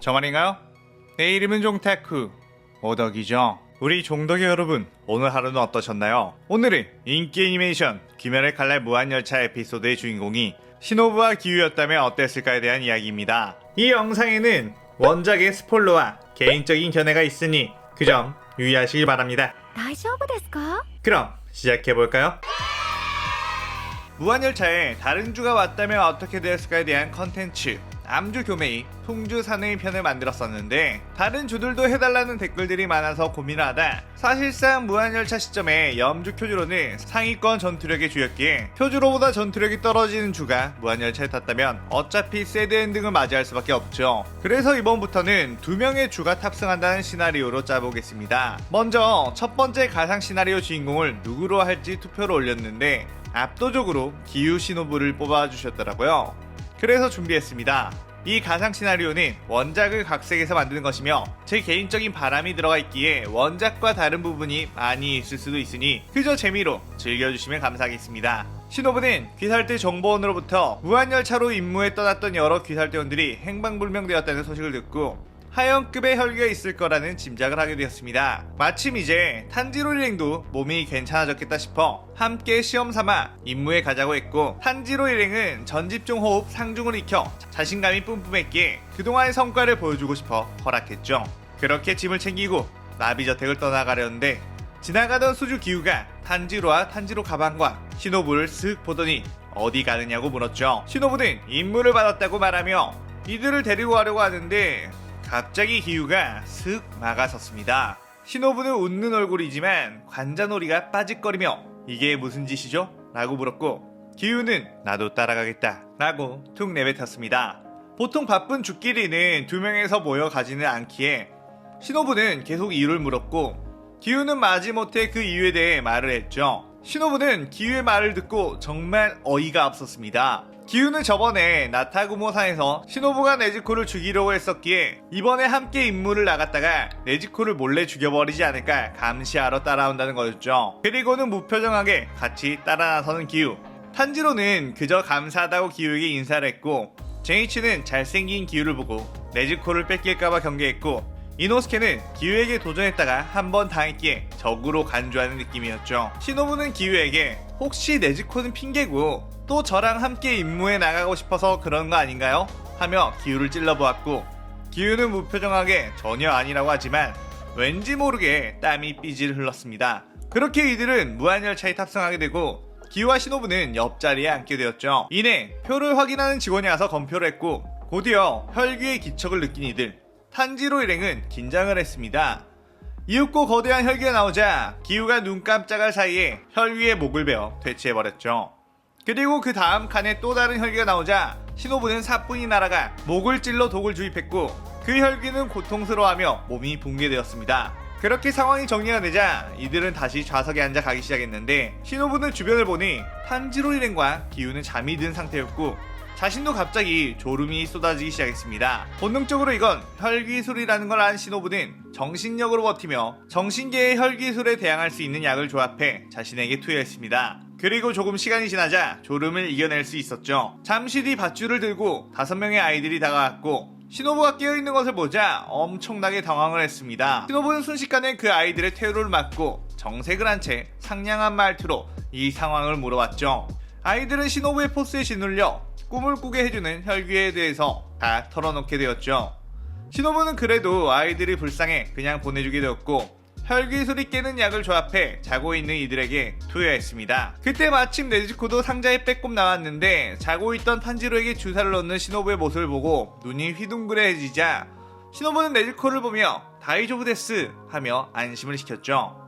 저 말인가요? 내 이름은 종타쿠 오덕이죠. 우리 종덕이 여러분, 오늘 하루는 어떠셨나요? 오늘은 인기 애니메이션 귀멸의 칼날 무한열차 에피소드의 주인공이 시노부와 기우였다면 어땠을까에 대한 이야기입니다. 이 영상에는 원작의 스포일러와 개인적인 견해가 있으니 그 점 유의하시길 바랍니다. 大丈夫ですか? 그럼 시작해볼까요? 무한열차에 다른 주가 왔다면 어떻게 되었을까에 대한 컨텐츠 암주 교메이 통주 사내의 편을 만들었었는데 다른 주들도 해달라는 댓글들이 많아서 고민을 하다 사실상 무한열차 시점에 염주 쿄주로는 상위권 전투력의 주였기에 쿄주로보다 전투력이 떨어지는 주가 무한열차에 탔다면 어차피 새드 엔딩을 맞이할 수밖에 없죠. 그래서 이번부터는 2명의 주가 탑승한다는 시나리오로 짜보겠습니다. 먼저 첫 번째 가상 시나리오 주인공을 누구로 할지 투표를 올렸는데 압도적으로 기유 시노부를 뽑아주셨더라고요. 그래서 준비했습니다. 이 가상 시나리오는 원작을 각색해서 만드는 것이며 제 개인적인 바람이 들어가 있기에 원작과 다른 부분이 많이 있을 수도 있으니 그저 재미로 즐겨주시면 감사하겠습니다. 시노부는 귀살대 정보원으로부터 무한열차로 임무에 떠났던 여러 귀살대원들이 행방불명되었다는 소식을 듣고 하연급의 혈기가 있을 거라는 짐작을 하게 되었습니다. 마침 이제 탄지로 일행도 몸이 괜찮아졌겠다 싶어 함께 시험삼아 임무에 가자고 했고 탄지로 일행은 전집중 호흡 상중을 익혀 자신감이 뿜뿜했기에 그동안의 성과를 보여주고 싶어 허락했죠. 그렇게 짐을 챙기고 나비저택을 떠나가려는데 지나가던 수주 기우가 탄지로와 탄지로 가방과 시노부를 슥 보더니 어디 가느냐고 물었죠. 시노부는 임무를 받았다고 말하며 이들을 데리고 가려고 하는데 갑자기 기우가 슥 막아섰습니다. 시노부는 웃는 얼굴이지만 관자놀이가 빠짓거리며 이게 무슨 짓이죠? 라고 물었고 기우는 나도 따라가겠다 라고 툭 내뱉었습니다. 보통 바쁜 주끼리는 2명에서 모여 가지는 않기에 시노부는 계속 이유를 물었고 기우는 마지못해 그 이유에 대해 말을 했죠. 시노부는 기우의 말을 듣고 정말 어이가 없었습니다. 기우는 저번에 나타구모산에서 시노부가 네즈코를 죽이려고 했었기에 이번에 함께 임무를 나갔다가 네즈코를 몰래 죽여버리지 않을까 감시하러 따라온다는 거였죠. 그리고는 무표정하게 같이 따라 나서는 기우. 탄지로는 그저 감사하다고 기우에게 인사를 했고 제이치는 잘생긴 기우를 보고 네즈코를 뺏길까봐 경계했고 이노스케는 기우에게 도전했다가 한번 당했기에 적으로 간주하는 느낌이었죠. 시노부는 기우에게 혹시 네즈코는 핑계고 또 저랑 함께 임무에 나가고 싶어서 그런 거 아닌가요? 하며 기우를 찔러보았고 기우는 무표정하게 전혀 아니라고 하지만 왠지 모르게 땀이 삐질 흘렀습니다. 그렇게 이들은 무한열차에 탑승하게 되고 기우와 시노부는 옆자리에 앉게 되었죠. 이내 표를 확인하는 직원이 와서 검표를 했고 곧이어 혈기의 기척을 느낀 이들 탄지로 일행은 긴장을 했습니다. 이윽고 거대한 혈기가 나오자 기우가 눈 깜짝할 사이에 혈기의 목을 베어 퇴치해버렸죠. 그리고 그 다음 칸에 또 다른 혈기가 나오자 시노부는 사뿐히 날아가 목을 찔러 독을 주입했고 그 혈기는 고통스러워하며 몸이 붕괴되었습니다. 그렇게 상황이 정리가 되자 이들은 다시 좌석에 앉아 가기 시작했는데 시노부는 주변을 보니 탄지로 일행과 기우는 잠이 든 상태였고 자신도 갑자기 졸음이 쏟아지기 시작했습니다. 본능적으로 이건 혈기술이라는 걸 안 시노부는 정신력으로 버티며 정신계의 혈기술에 대항할 수 있는 약을 조합해 자신에게 투여했습니다. 그리고 조금 시간이 지나자 졸음을 이겨낼 수 있었죠. 잠시 뒤 밧줄을 들고 5명의 아이들이 다가왔고 시노부가 깨어있는 것을 보자 엄청나게 당황을 했습니다. 시노부는 순식간에 그 아이들의 퇴로를 막고 정색을 한 채 상냥한 말투로 이 상황을 물어봤죠. 아이들은 시노부의 포스에 짓눌려 꿈을 꾸게 해주는 혈기에 대해서 다 털어놓게 되었죠. 시노부는 그래도 아이들이 불쌍해 그냥 보내주게 되었고 혈기술이 깨는 약을 조합해 자고 있는 이들에게 투여했습니다. 그때 마침 네즈코도 상자에 빼꼼 나왔는데 자고 있던 탄지로에게 주사를 넣는 시노부의 모습을 보고 눈이 휘둥그레지자 시노부는 네즈코를 보며 다이조부 데스 하며 안심을 시켰죠.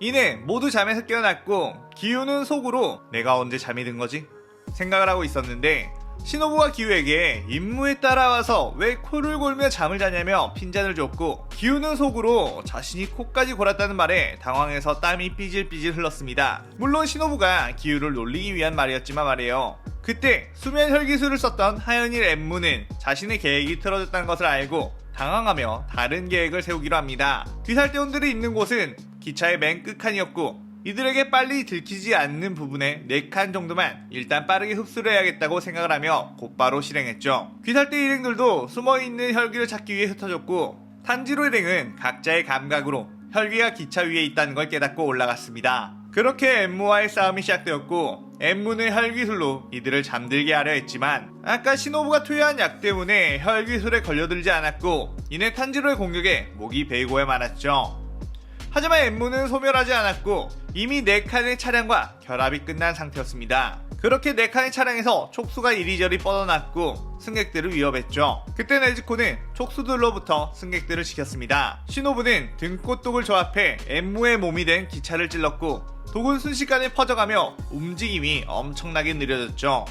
이내 모두 잠에서 깨어났고 기우는 속으로 내가 언제 잠이 든 거지? 생각을 하고 있었는데 시노부가 기우에게 임무에 따라와서 왜 코를 골며 잠을 자냐며 핀잔을 줬고 기우는 속으로 자신이 코까지 골았다는 말에 당황해서 땀이 삐질삐질 흘렀습니다. 물론 시노부가 기우를 놀리기 위한 말이었지만 말이에요. 그때 수면 혈기술을 썼던 하연일 엠무는 자신의 계획이 틀어졌다는 것을 알고 당황하며 다른 계획을 세우기로 합니다. 귀살대원들이 있는 곳은 기차의 맨 끝칸이었고 이들에게 빨리 들키지 않는 부분에 4칸 정도만 일단 빠르게 흡수를 해야겠다고 생각을 하며 곧바로 실행했죠. 귀살대 일행들도 숨어있는 혈기를 찾기 위해 흩어졌고, 탄지로 일행은 각자의 감각으로 혈기가 기차 위에 있다는 걸 깨닫고 올라갔습니다. 그렇게 엠무와의 싸움이 시작되었고, 엠무는 혈기술로 이들을 잠들게 하려 했지만 아까 시노부가 투여한 약 때문에 혈기술에 걸려들지 않았고, 이내 탄지로의 공격에 목이 베이고야 말았죠. 하지만 엠무는 소멸하지 않았고 이미 4칸의 차량과 결합이 끝난 상태였습니다. 그렇게 4칸의 차량에서 촉수가 이리저리 뻗어났고 승객들을 위협했죠. 그때 네즈코는 촉수들로부터 승객들을 지켰습니다. 시노부는 등꽃독을 조합해 엠무의 몸이 된 기차를 찔렀고, 독은 순식간에 퍼져가며 움직임이 엄청나게 느려졌죠.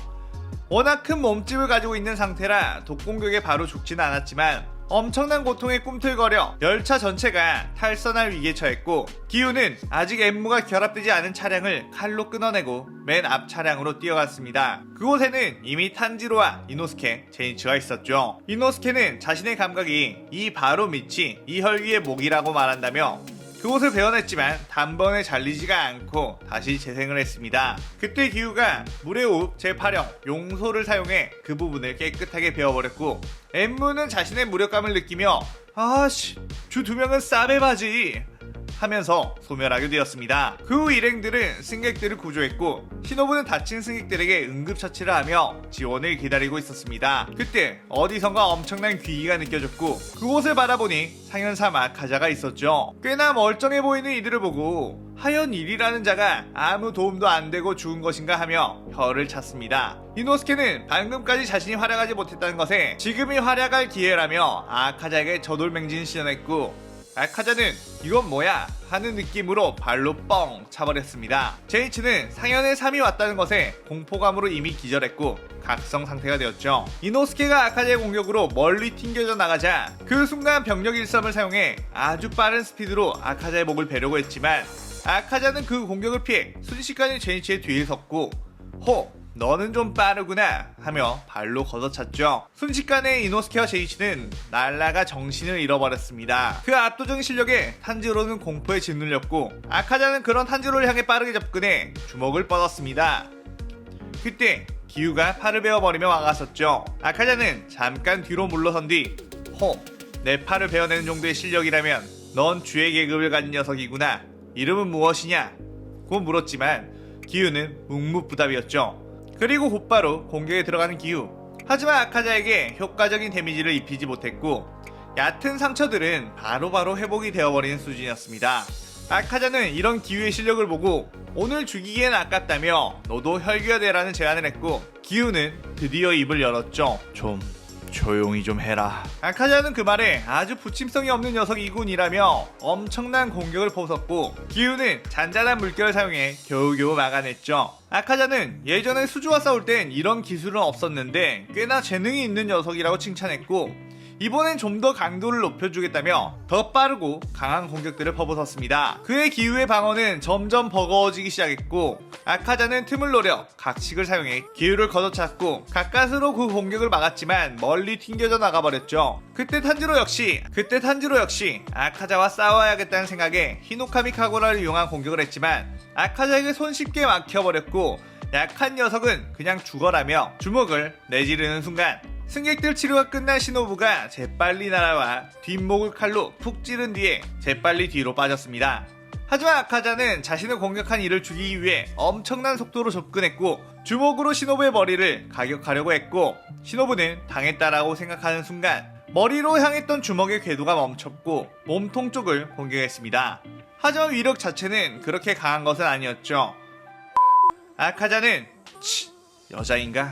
워낙 큰 몸집을 가지고 있는 상태라 독공격에 바로 죽지는 않았지만 엄청난 고통에 꿈틀거려 열차 전체가 탈선할 위기에 처했고, 기우는 아직 엠무가 결합되지 않은 차량을 칼로 끊어내고 맨 앞 차량으로 뛰어갔습니다. 그곳에는 이미 탄지로와 이노스케, 제니츠가 있었죠. 이노스케는 자신의 감각이 이 바로 밑이 이 혈기의 목이라고 말한다며 그곳을 베어냈지만 단번에 잘리지가 않고 다시 재생을 했습니다. 그때 기우가 물의 호흡 제8형 용소를 사용해 그 부분을 깨끗하게 베어버렸고, 엠무는 자신의 무력감을 느끼며 아씨 주 2명은 싸매바지 하면서 소멸하게 되었습니다. 그 후 일행들은 승객들을 구조했고, 시노부는 다친 승객들에게 응급처치를 하며 지원을 기다리고 있었습니다. 그때 어디선가 엄청난 귀기가 느껴졌고, 그곳을 바라보니 상현사 아카자가 있었죠. 꽤나 멀쩡해 보이는 이들을 보고 하연 일이라는 자가 아무 도움도 안 되고 죽은 것인가 하며 혀를 찼습니다. 이노스케는 방금까지 자신이 활약하지 못했다는 것에 지금이 활약할 기회라며 아카자에게 저돌맹진을 시전했고, 아카자는 이건 뭐야 하는 느낌으로 발로 뻥 차버렸습니다. 제이치는 상현의 3이 왔다는 것에 공포감으로 이미 기절했고 각성 상태가 되었죠. 이노스케가 아카자의 공격으로 멀리 튕겨져 나가자 그 순간 병력 일섬을 사용해 아주 빠른 스피드로 아카자의 목을 베려고 했지만, 아카자는 그 공격을 피해 순식간에 제이치의 뒤에 섰고, 호! 너는 좀 빠르구나 하며 발로 걷어찼죠. 순식간에 이노스케와 제이치는 날라가 정신을 잃어버렸습니다. 그 압도적인 실력에 탄지로는 공포에 짓눌렸고, 아카자는 그런 탄지로를 향해 빠르게 접근해 주먹을 뻗었습니다. 그때 기우가 팔을 베어버리며 막았었죠. 아카자는 잠깐 뒤로 물러선 뒤 내 팔을 베어내는 정도의 실력이라면 넌 주의 계급을 가진 녀석이구나. 이름은 무엇이냐? 고 물었지만 기우는 묵묵부답이었죠. 그리고 곧바로 공격에 들어가는 기우. 하지만 아카자에게 효과적인 데미지를 입히지 못했고, 얕은 상처들은 바로바로 회복이 되어버리는 수준이었습니다. 아카자는 이런 기우의 실력을 보고 오늘 죽이기엔 아깝다며 너도 혈기화되라는 제안을 했고, 기우는 드디어 입을 열었죠. 좀 조용히 좀 해라. 아카자는 그 말에 아주 부침성이 없는 녀석이군이라며 엄청난 공격을 퍼붓고, 기우는 잔잔한 물결을 사용해 겨우겨우 막아냈죠. 아카자는 예전에 수주와 싸울 땐 이런 기술은 없었는데 꽤나 재능이 있는 녀석이라고 칭찬했고, 이번엔 좀 더 강도를 높여주겠다며 더 빠르고 강한 공격들을 퍼붓었습니다. 그의 기우의 방어는 점점 버거워지기 시작했고, 아카자는 틈을 노려 각식을 사용해 기우를 걷어찼고 가까스로 그 공격을 막았지만 멀리 튕겨져 나가버렸죠. 그때 탄지로 역시 아카자와 싸워야겠다는 생각에 히노카미 카고라를 이용한 공격을 했지만 아카자에게 손쉽게 막혀버렸고, 약한 녀석은 그냥 죽어라며 주먹을 내지르는 순간 승객들 치료가 끝난 시노부가 재빨리 날아와 뒷목을 칼로 푹 찌른 뒤에 재빨리 뒤로 빠졌습니다. 하지만 아카자는 자신을 공격한 이를 죽이기 위해 엄청난 속도로 접근했고, 주먹으로 시노부의 머리를 가격하려고 했고, 시노부는 당했다라고 생각하는 순간 머리로 향했던 주먹의 궤도가 멈췄고 몸통 쪽을 공격했습니다. 하지만 위력 자체는 그렇게 강한 것은 아니었죠. 아카자는 여자인가?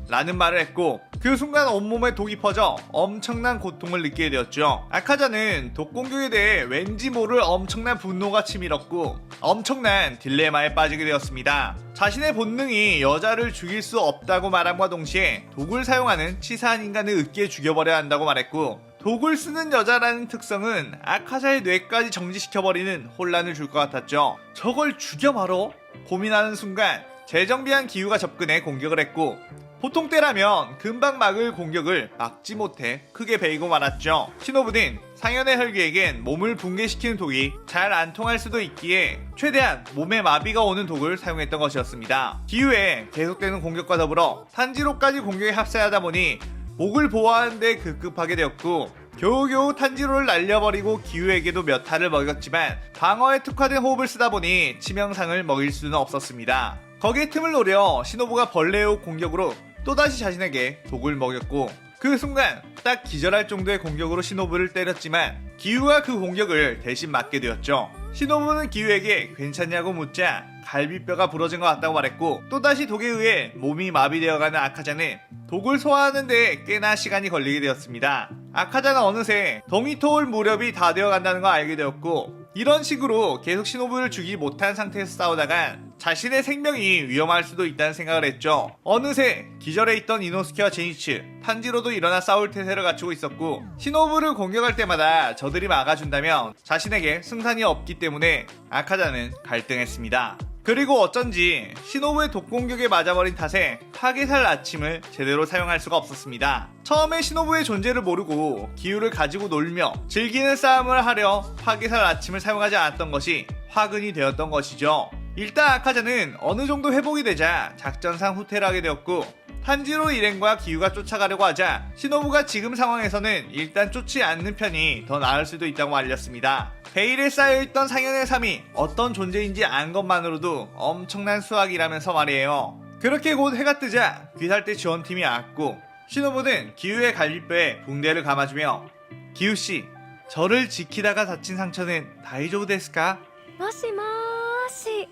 라는 말을 했고, 그 순간 온몸에 독이 퍼져 엄청난 고통을 느끼게 되었죠. 아카자는 독공격에 대해 왠지 모를 엄청난 분노가 치밀었고 엄청난 딜레마에 빠지게 되었습니다. 자신의 본능이 여자를 죽일 수 없다고 말함과 동시에 독을 사용하는 치사한 인간을 으깨 죽여버려야 한다고 말했고, 독을 쓰는 여자라는 특성은 아카자의 뇌까지 정지시켜버리는 혼란을 줄 것 같았죠. 저걸 죽여 말어? 고민하는 순간 재정비한 기우가 접근해 공격을 했고, 보통 때라면 금방 막을 공격을 막지 못해 크게 베이고 말았죠. 시노부는 상현의 혈기에겐 몸을 붕괴시키는 독이 잘 안 통할 수도 있기에 최대한 몸에 마비가 오는 독을 사용했던 것이었습니다. 기후에 계속되는 공격과 더불어 탄지로까지 공격에 합세하다 보니 목을 보호하는 데 급급하게 되었고 겨우겨우 탄지로를 날려버리고 기후에게도 몇 타를 먹였지만 방어에 특화된 호흡을 쓰다 보니 치명상을 먹일 수는 없었습니다. 거기에 틈을 노려 시노부가 벌레의 공격으로 또다시 자신에게 독을 먹였고 그 순간 딱 기절할 정도의 공격으로 시노부를 때렸지만 기후가 그 공격을 대신 맞게 되었죠. 시노부는 기후에게 괜찮냐고 묻자 갈비뼈가 부러진 것 같다고 말했고 또다시 독에 의해 몸이 마비되어가는 아카자는 독을 소화하는 데 꽤나 시간이 걸리게 되었습니다. 아카자는 어느새 덩이토올 무렵이 다 되어간다는 걸 알게 되었고 이런 식으로 계속 시노부를 죽이지 못한 상태에서 싸우다가 자신의 생명이 위험할 수도 있다는 생각을 했죠. 어느새 기절해 있던 이노스케와 제니츠, 탄지로도 일어나 싸울 태세를 갖추고 있었고 시노부를 공격할 때마다 저들이 막아준다면 자신에게 승산이 없기 때문에 아카자는 갈등했습니다. 그리고 어쩐지 시노부의 독공격에 맞아버린 탓에 파괴살 아침을 제대로 사용할 수가 없었습니다. 처음에 시노부의 존재를 모르고 기후를 가지고 놀며 즐기는 싸움을 하려 파괴살 아침을 사용하지 않았던 것이 화근이 되었던 것이죠. 일단 아카자는 어느 정도 회복이 되자 작전상 후퇴를 하게 되었고 탄지로 일행과 기후가 쫓아가려고 하자 시노부가 지금 상황에서는 일단 쫓지 않는 편이 더 나을 수도 있다고 알렸습니다. 베일에 쌓여있던 상현의 삶이 어떤 존재인지 안 것만으로도 엄청난 수학이라면서 말이에요. 그렇게 곧 해가 뜨자 귀살대 지원팀이 왔고 시노부는 기후의 갈비뼈에 붕대를 감아주며 기후씨, 저를 지키다가 다친 상처는 다이조부 데스까? もしもーし、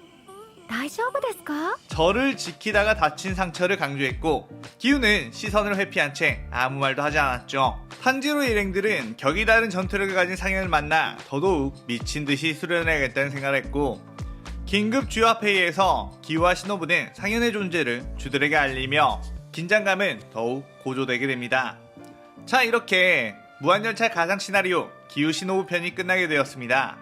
大丈夫ですか? 저를 지키다가 다친 상처를 강조했고 기후는 시선을 회피한 채 아무 말도 하지 않았죠. 탄지로 일행들은 격이 다른 전투력을 가진 상현을 만나 더더욱 미친듯이 수련해야겠다는 생각을 했고 긴급 주합회의에서 기후와 시노부는 상현의 존재를 주들에게 알리며 긴장감은 더욱 고조되게 됩니다. 자, 이렇게 무한열차 가상 시나리오 기후 시노부 편이 끝나게 되었습니다.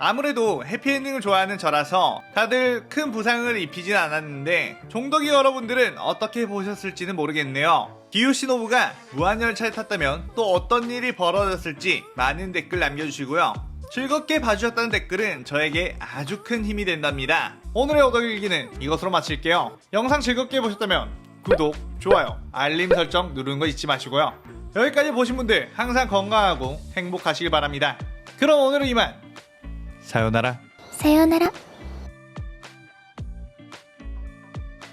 아무래도 해피엔딩을 좋아하는 저라서 다들 큰 부상을 입히진 않았는데 종덕이 여러분들은 어떻게 보셨을지는 모르겠네요. 기후 시노부가 무한열차에 탔다면 또 어떤 일이 벌어졌을지 많은 댓글 남겨주시고요. 즐겁게 봐주셨다는 댓글은 저에게 아주 큰 힘이 된답니다. 오늘의 오덕일기는 이것으로 마칠게요. 영상 즐겁게 보셨다면 구독, 좋아요, 알림 설정 누르는 거 잊지 마시고요. 여기까지 보신 분들 항상 건강하고 행복하시길 바랍니다. 그럼 오늘은 이만. 사요나라.さようなら。